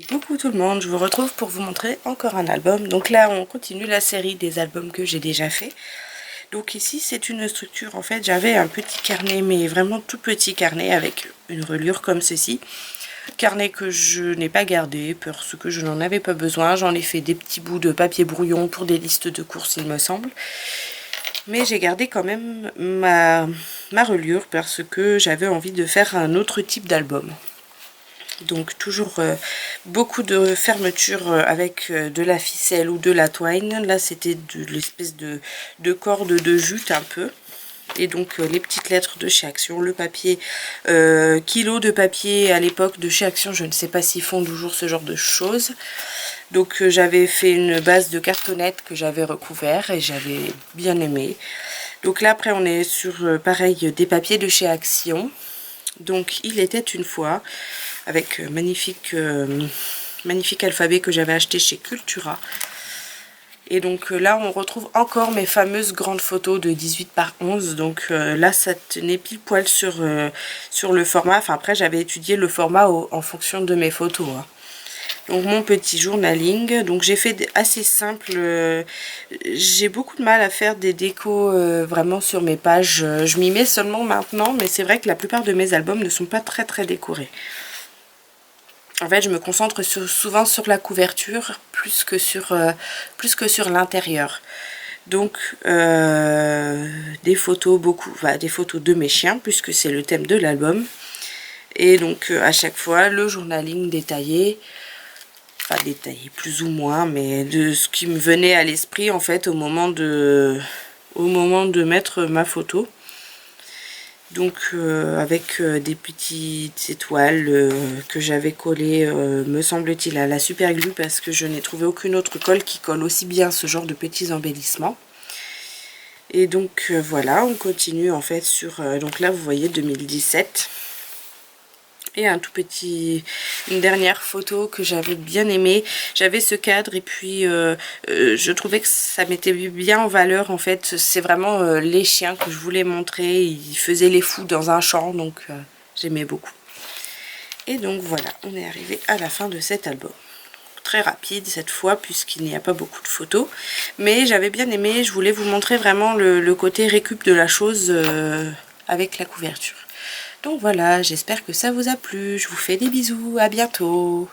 Coucou tout le monde, je vous retrouve pour vous montrer encore un album. Donc là on continue la série des albums que j'ai déjà fait. Donc ici c'est une structure, en fait j'avais un petit carnet, mais vraiment tout petit carnet avec une reliure comme ceci. Carnet que je n'ai pas gardé parce que je n'en avais pas besoin. J'en ai fait des petits bouts de papier brouillon pour des listes de courses il me semble. Mais j'ai gardé quand même ma reliure parce que j'avais envie de faire un autre type d'album. Donc toujours beaucoup de fermeture avec de la ficelle ou de la twine. Là c'était de l'espèce de corde de jute un peu. Et donc les petites lettres de chez Action, le papier, kilo de papier à l'époque de chez Action, je ne sais pas s'ils font toujours ce genre de choses. Donc j'avais fait une base de cartonnette que j'avais recouvert et j'avais bien aimé. Donc là après on est sur pareil des papiers de chez Action. Donc il était une fois avec magnifique alphabet que j'avais acheté chez Cultura. Et donc là on retrouve encore mes fameuses grandes photos de 18 par 11. Donc là ça tenait pile poil sur le format. Enfin après j'avais étudié le format en fonction de mes photos. Hein. Donc mon petit journaling, donc j'ai fait assez simple, j'ai beaucoup de mal à faire des décos vraiment sur mes pages, je m'y mets seulement maintenant, mais c'est vrai que la plupart de mes albums ne sont pas très décorés. En fait je me concentre souvent sur la couverture plus que sur l'intérieur. Donc des photos, des photos de mes chiens puisque c'est le thème de l'album. Et donc à chaque fois le journaling détaillé. Pas détaillé plus ou moins, mais de ce qui me venait à l'esprit en fait au moment de mettre ma photo. Donc avec des petites étoiles que j'avais collées me semble-t-il à la super glue parce que je n'ai trouvé aucune autre colle qui colle aussi bien ce genre de petits embellissements. Et donc voilà, on continue en fait sur donc là vous voyez 2017. Et une dernière photo que j'avais bien aimée. J'avais ce cadre et puis je trouvais que ça mettait bien en valeur en fait. C'est vraiment les chiens que je voulais montrer. Ils faisaient les fous dans un champ, donc j'aimais beaucoup. Et donc voilà, on est arrivé à la fin de cet album. Très rapide cette fois puisqu'il n'y a pas beaucoup de photos. Mais j'avais bien aimé, je voulais vous montrer vraiment le côté récup de la chose avec la couverture. Donc voilà, j'espère que ça vous a plu. Je vous fais des bisous, à bientôt.